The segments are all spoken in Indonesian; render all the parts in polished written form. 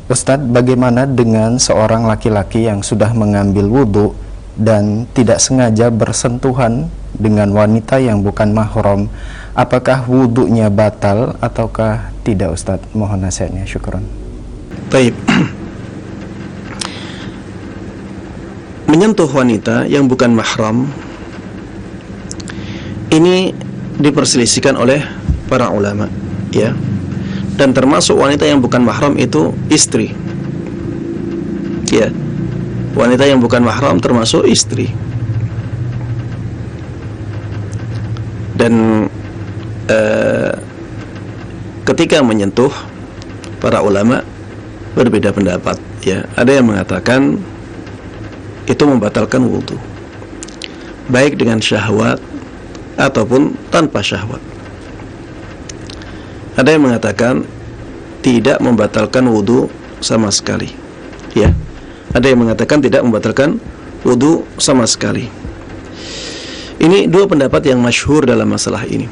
Ustadz, bagaimana dengan seorang laki-laki yang sudah mengambil wudhu dan tidak sengaja bersentuhan dengan wanita yang bukan mahram? Apakah wudhunya batal ataukah tidak, Ustadz? Mohon nasihatnya, syukron. Baik. Menyentuh wanita yang bukan mahram ini diperselisihkan oleh para ulama, ya. Dan termasuk wanita yang bukan mahram itu istri, ya. Wanita yang bukan mahram termasuk istri. Dan ketika menyentuh, para ulama berbeda pendapat, ya. Ada yang mengatakan itu membatalkan wudhu, baik dengan syahwat ataupun tanpa syahwat. Ada yang mengatakan tidak membatalkan wudhu sama sekali, ya. Ada yang mengatakan tidak membatalkan wudhu sama sekali. Ini dua pendapat yang masyhur dalam masalah ini.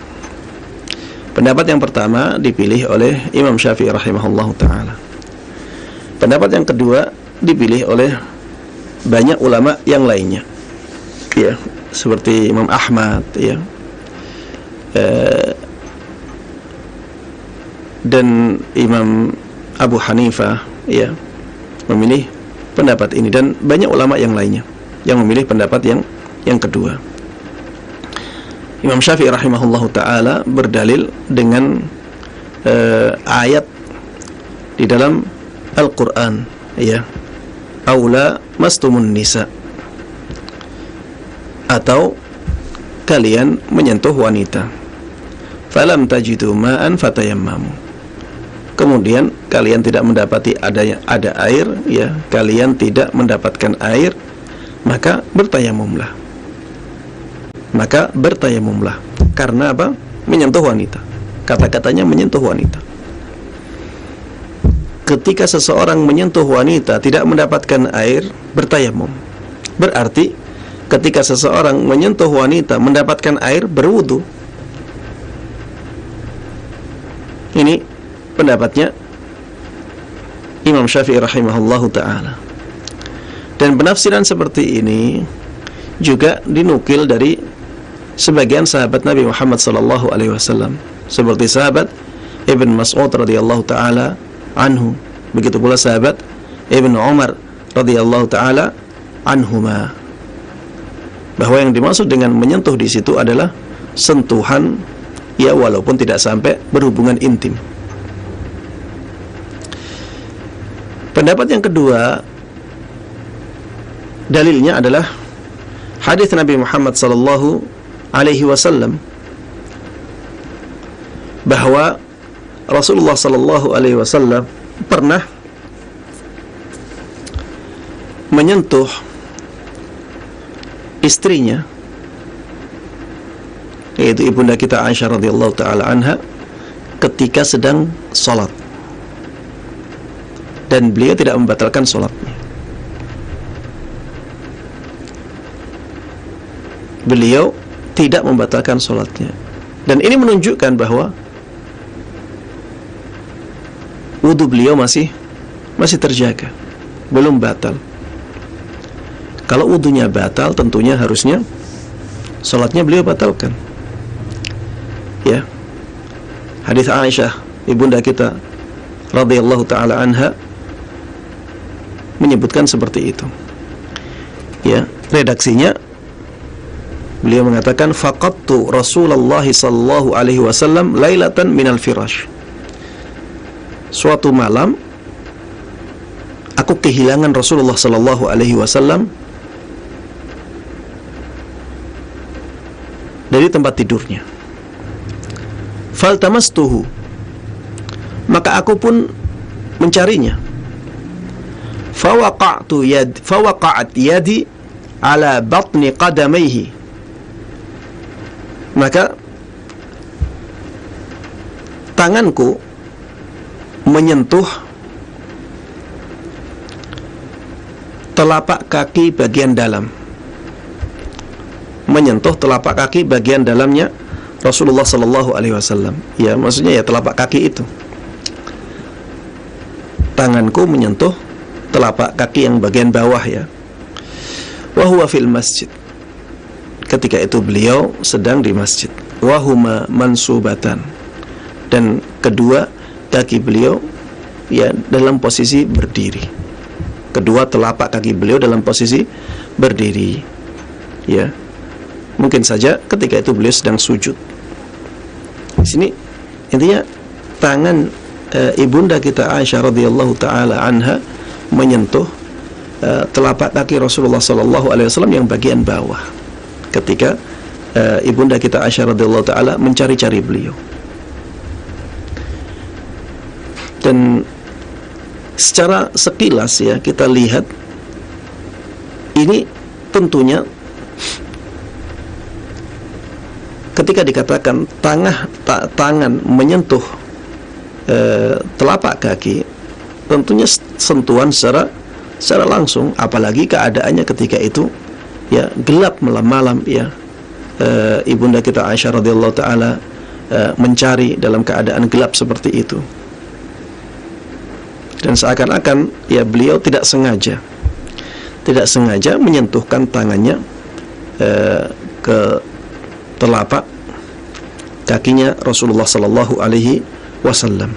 Pendapat yang pertama dipilih oleh Imam Syafi'i rahimahullah ta'ala. Pendapat yang kedua dipilih oleh banyak ulama yang lainnya, ya, seperti Imam Ahmad, ya, dan Imam Abu Hanifah, ya, memilih pendapat ini, dan banyak ulama yang lainnya yang memilih pendapat yang kedua. Imam Syafi'i rahimahullahu ta'ala berdalil dengan ayat di dalam Al-Quran, ya, aula mastumun nisa, atau kalian menyentuh wanita, falam tajidu ma'an fatayammamu, kemudian kalian tidak mendapati ada air, ya, kalian tidak mendapatkan air, maka bertayamumlah. Maka bertayamumlah. Karena apa? Menyentuh wanita. Kata-katanya menyentuh wanita. Ketika seseorang menyentuh wanita tidak mendapatkan air, bertayamum. Berarti ketika seseorang menyentuh wanita mendapatkan air, berwudu. Ini pendapatnya Imam Syafi'i rahimahullahu ta'ala. Dan penafsiran seperti ini juga dinukil dari sebagian sahabat Nabi Muhammad sallallahu alaihi wasallam, seperti sahabat Ibn Mas'ud radhiyallahu ta'ala anhu, begitu pula sahabat Ibn Umar radhiyallahu ta'ala anhuma, bahwa yang dimaksud dengan menyentuh di situ adalah sentuhan, ya, walaupun tidak sampai berhubungan intim. Pendapat yang kedua, dalilnya adalah hadis Nabi Muhammad sallallahu alaihi wasallam, bahwa Rasulullah sallallahu alaihi wasallam pernah menyentuh istrinya, yaitu ibunda kita Aisyah radhiyallahu taala anha, ketika sedang salat, dan beliau tidak membatalkan salatnya. Beliau tidak membatalkan salatnya, dan ini menunjukkan bahwa wudu beliau masih terjaga, belum batal. Kalau wudunya batal, tentunya harusnya salatnya beliau batalkan, ya. Hadis Aisyah ibunda kita radhiyallahu taala anha menyebutkan seperti itu, ya. Redaksinya beliau mengatakan, faqattu Rasulullah sallallahu alaihi wasallam lailatan minal firash. Suatu malam aku kehilangan Rasulullah sallallahu alaihi wasallam dari tempat tidurnya. Faltamastuhu, maka aku pun mencarinya. Fawaqa'at yadi ala batni qadamaihi, maka tanganku menyentuh telapak kaki bagian dalam, menyentuh telapak kaki bagian dalamnya Rasulullah sallallahu alaihi wasallam. Ya, maksudnya ya telapak kaki itu. tanganku menyentuh telapak kaki yang bagian bawah ya. Wa huwa fil masjid. Ketika itu beliau sedang di masjid. Wa huma mansubatan. Dan kedua kaki beliau ya dalam posisi berdiri. Kedua telapak kaki beliau dalam posisi berdiri. Ya. Mungkin saja ketika itu beliau sedang sujud. Di sini intinya tangan ibunda kita Aisyah radhiyallahu taala anha menyentuh telapak kaki Rasulullah sallallahu alaihi wasallam yang bagian bawah ketika ibunda kita Aisyah radhiyallahu taala mencari-cari beliau. Dan secara sekilas ya kita lihat ini tentunya ketika dikatakan tangan menyentuh telapak kaki, tentunya sentuhan secara langsung, apalagi keadaannya ketika itu ya gelap malam-malam ya. Ibunda kita Aisyah radhiyallahu taala mencari dalam keadaan gelap seperti itu. Dan seakan-akan ya beliau tidak sengaja menyentuhkan tangannya ke telapak kakinya Rasulullah sallallahu alaihi wasallam.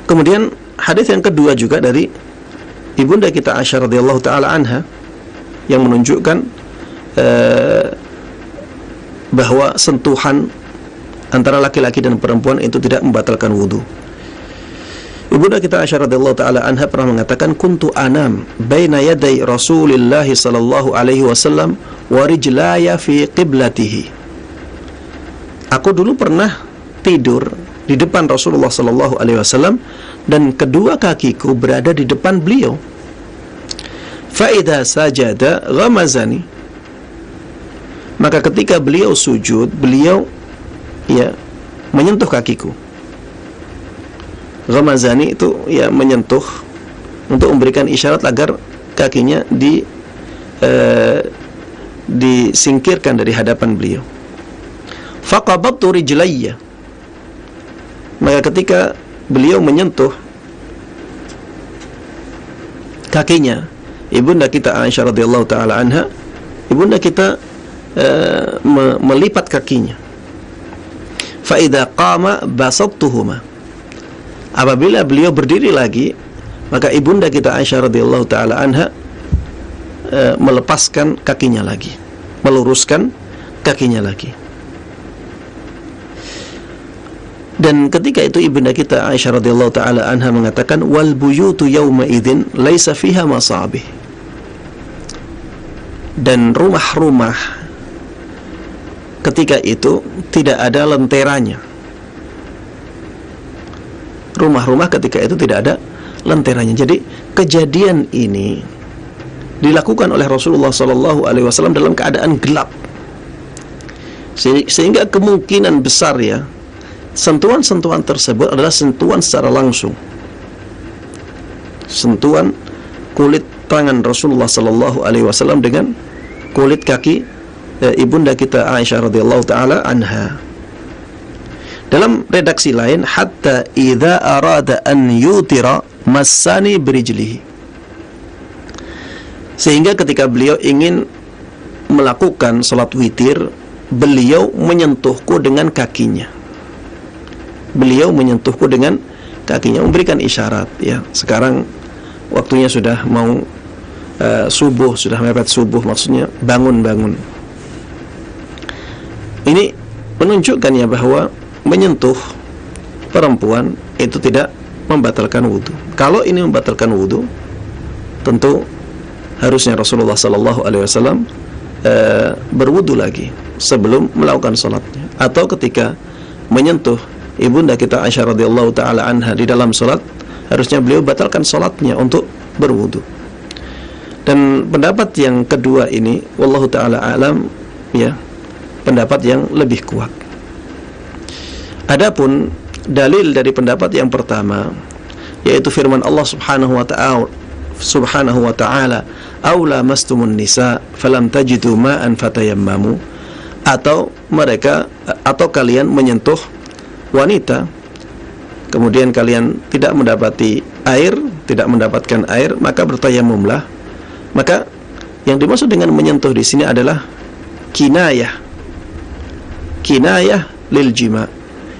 Kemudian hadis yang kedua juga dari ibunda kita Aisyah radhiyallahu taala anha yang menunjukkan bahwa sentuhan antara laki-laki dan perempuan itu tidak membatalkan wudu. Ibunda kita Aisyah radhiyallahu taala anha pernah mengatakan, kuntu anam baina yaday Rasulillah sallallahu alaihi wasallam wa rijlaya fi qiblatihi. Aku dulu pernah tidur di depan Rasulullah sallallahu alaihi wasallam dan kedua kakiku berada di depan beliau. Fa idza sajada ghamazani. Maka ketika beliau sujud, beliau ya menyentuh kakiku. Ghamazani itu ya menyentuh untuk memberikan isyarat agar kakinya disingkirkan dari hadapan beliau. Faqabattu rijlayya. Maka ketika beliau menyentuh kakinya ibunda kita Aisyah radhiyallahu taala anha, ibunda kita melipat kakinya. Fa idza qama basattuhuma. Apabila beliau berdiri lagi, maka ibunda kita Aisyah radhiyallahu taala anha melepaskan kakinya lagi, meluruskan kakinya lagi. Dan ketika itu ibunda kita Aisyah radhiyallahu taala anha mengatakan, wal buyutu yauma idzin laisa fiha masabih. Dan rumah-rumah ketika itu tidak ada lenteranya. Rumah-rumah ketika itu tidak ada lenteranya. Jadi kejadian ini dilakukan oleh Rasulullah sallallahu alaihi wasallam dalam keadaan gelap. Sehingga kemungkinan besar ya sentuhan-sentuhan tersebut adalah sentuhan secara langsung. Sentuhan kulit tangan Rasulullah sallallahu alaihi wasallam dengan kulit kaki ibunda kita Aisyah radhiyallahu taala anha. Dalam redaksi lain, hatta idza arada an yutira massani birijlihi. Sehingga ketika beliau ingin melakukan salat witir, beliau menyentuhku dengan kakinya. Beliau menyentuhku dengan kakinya, memberikan isyarat ya. Sekarang waktunya sudah mau subuh, sudah mepet subuh, maksudnya bangun-bangun. Ini menunjukkan ya bahwa menyentuh perempuan itu tidak membatalkan wudu. Kalau ini membatalkan wudu, tentu harusnya Rasulullah sallallahu alaihi wasallam berwudu lagi sebelum melakukan salatnya, atau ketika menyentuh ibunda kita Aisyah radhiyallahu taala anha di dalam salat, harusnya beliau batalkan salatnya untuk berwudu. Dan pendapat yang kedua ini wallahu taala alam ya, pendapat yang lebih kuat. Adapun dalil dari pendapat yang pertama, yaitu firman Allah Subhanahu wa ta'ala, aula mastumun nisa falam tajidu ma'an fatayammamu, atau kalian menyentuh wanita kemudian kalian tidak mendapati air, tidak mendapatkan air, maka bertayamumlah. Maka yang dimaksud dengan menyentuh di sini adalah kinayah lil jima.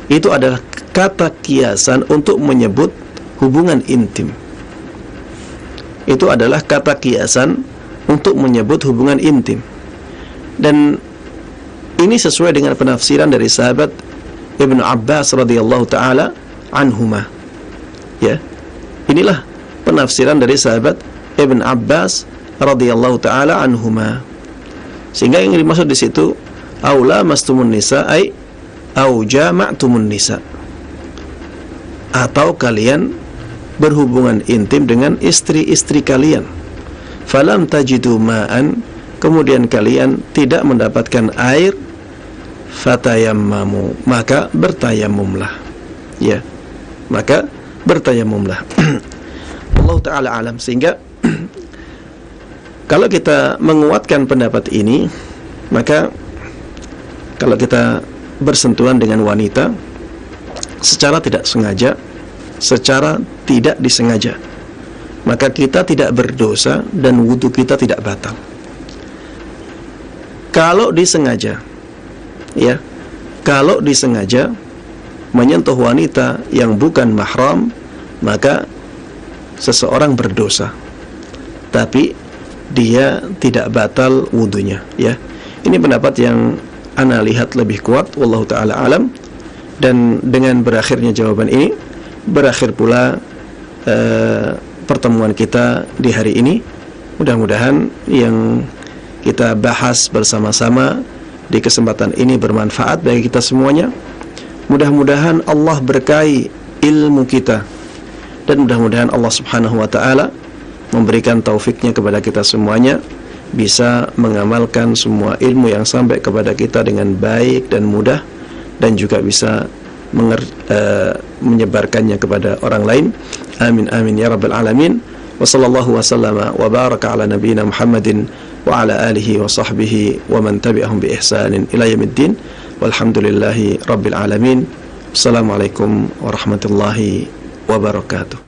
Itu adalah kata kiasan untuk menyebut hubungan intim. Itu adalah kata kiasan untuk menyebut hubungan intim. Dan ini sesuai dengan penafsiran dari sahabat Ibnu Abbas radhiyallahu taala anhuma. Ya. Inilah penafsiran dari sahabat Ibnu Abbas radhiyallahu taala anhuma. Sehingga yang dimaksud di situ aula mastumun nisa ai au jama'tumun nisa, atau kalian berhubungan intim dengan istri-istri kalian. Falam tajidu ma'an, kemudian kalian tidak mendapatkan air, fatayammamu, maka bertayamumlah. Ya, maka bertayamumlah. Allah Ta'ala alam. Sehingga kalau kita menguatkan pendapat ini, maka kalau kita bersentuhan dengan wanita secara tidak sengaja, secara tidak disengaja, maka kita tidak berdosa dan wudhu kita tidak batal. Kalau disengaja, ya, kalau disengaja menyentuh wanita yang bukan mahram, maka seseorang berdosa, tapi dia tidak batal wudhunya. Ya, ini pendapat yang ana lihat lebih kuat, wallahu ta'ala alam. Dan dengan berakhirnya jawaban ini, berakhir pula pertemuan kita di hari ini. Mudah-mudahan yang kita bahas bersama-sama di kesempatan ini bermanfaat bagi kita semuanya. Mudah-mudahan Allah berkahi ilmu kita, dan mudah-mudahan Allah subhanahu wa ta'ala memberikan taufiknya kepada kita semuanya, bisa mengamalkan semua ilmu yang sampai kepada kita dengan baik dan mudah, dan juga bisa menyebarkannya kepada orang lain. Amin amin ya rabbal alamin. Wa sallallahu wa sallama wa baraka ala nabiyyina Muhammadin wa ala alihi wa sahbihi wa man tabi'ahum bi ihsanin ila yaumiddin. Walhamdulillahi rabbil alamin. Assalamualaikum warahmatullahi wabarakatuh.